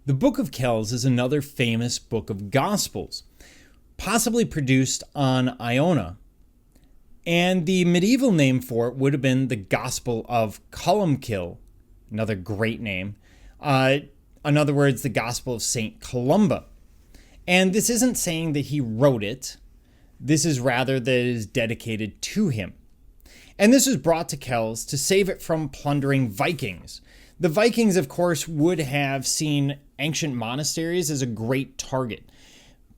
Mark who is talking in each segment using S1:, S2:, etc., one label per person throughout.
S1: The Book of Kells is another famous book of Gospels, possibly produced on Iona. And the medieval name for it would have been the Gospel of Columbkill, another great name. In other words, the Gospel of St. Columba. And this isn't saying that he wrote it. This is rather that it is dedicated to him. And this was brought to Kells to save it from plundering Vikings. The Vikings, of course, would have seen ancient monasteries as a great target,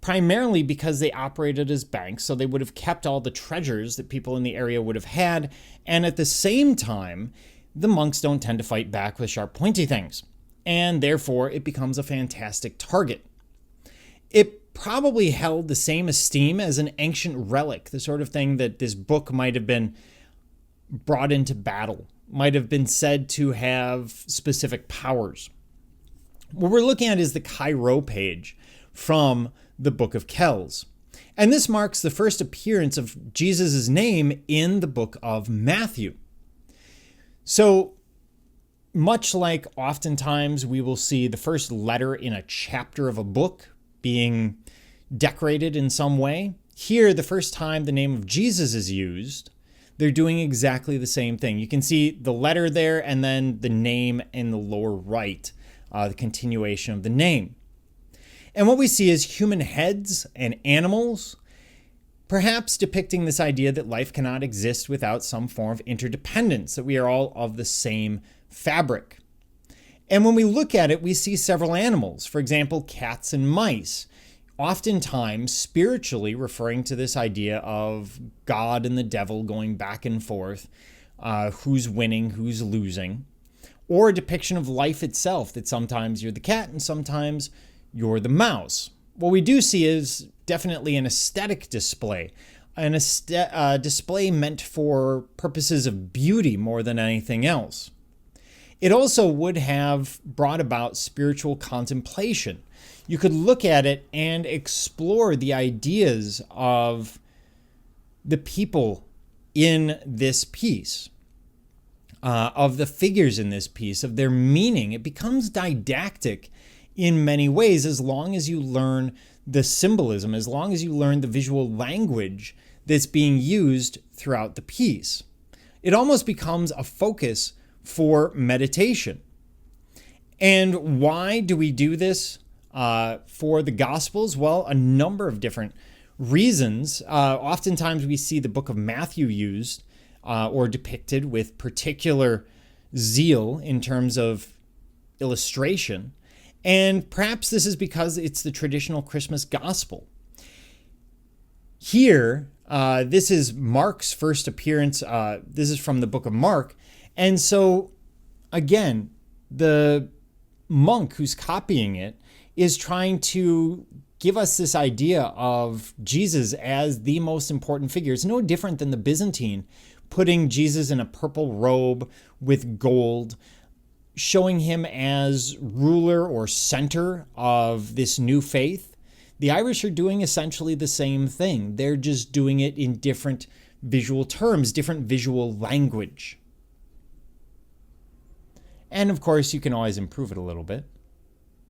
S1: primarily because they operated as banks, so they would have kept all the treasures that people in the area would have had, and at the same time, the monks don't tend to fight back with sharp, pointy things, and therefore it becomes a fantastic target. It probably held the same esteem as an ancient relic, the sort of thing that this book might have been brought into battle, might have been said to have specific powers. What we're looking at is the Cairo page from the Book of Kells. And this marks the first appearance of Jesus' name in the book of Matthew. So, much like oftentimes we will see the first letter in a chapter of a book being decorated in some way, here, the first time the name of Jesus is used, they're doing exactly the same thing. You can see the letter there and then the name in the lower right, the continuation of the name. And what we see is human heads and animals, perhaps depicting this idea that life cannot exist without some form of interdependence, that we are all of the same fabric. And when we look at it, we see several animals, for example, cats and mice, oftentimes spiritually referring to this idea of God and the devil going back and forth, who's winning, who's losing, or a depiction of life itself, that sometimes you're the cat and sometimes you're the mouse. What we do see is definitely an aesthetic display, display meant for purposes of beauty more than anything else. It also would have brought about spiritual contemplation. You could look at it and explore the ideas of the people in this piece, of the figures in this piece, of their meaning. It becomes didactic in many ways as long as you learn the symbolism, as long as you learn the visual language that's being used throughout the piece. It almost becomes a focus for meditation. And why do we do this for the Gospels? Well, a number of different reasons. Oftentimes we see the book of Matthew used or depicted with particular zeal in terms of illustration. And perhaps this is because it's the traditional Christmas gospel. Here, this is Mark's first appearance. This is from the book of Mark. And so, again, the monk who's copying it is trying to give us this idea of Jesus as the most important figure. It's no different than the Byzantine putting Jesus in a purple robe with gold, showing him as ruler or center of this new faith. The Irish are doing essentially the same thing. They're just doing it in different visual terms, different visual language. And of course, you can always improve it a little bit.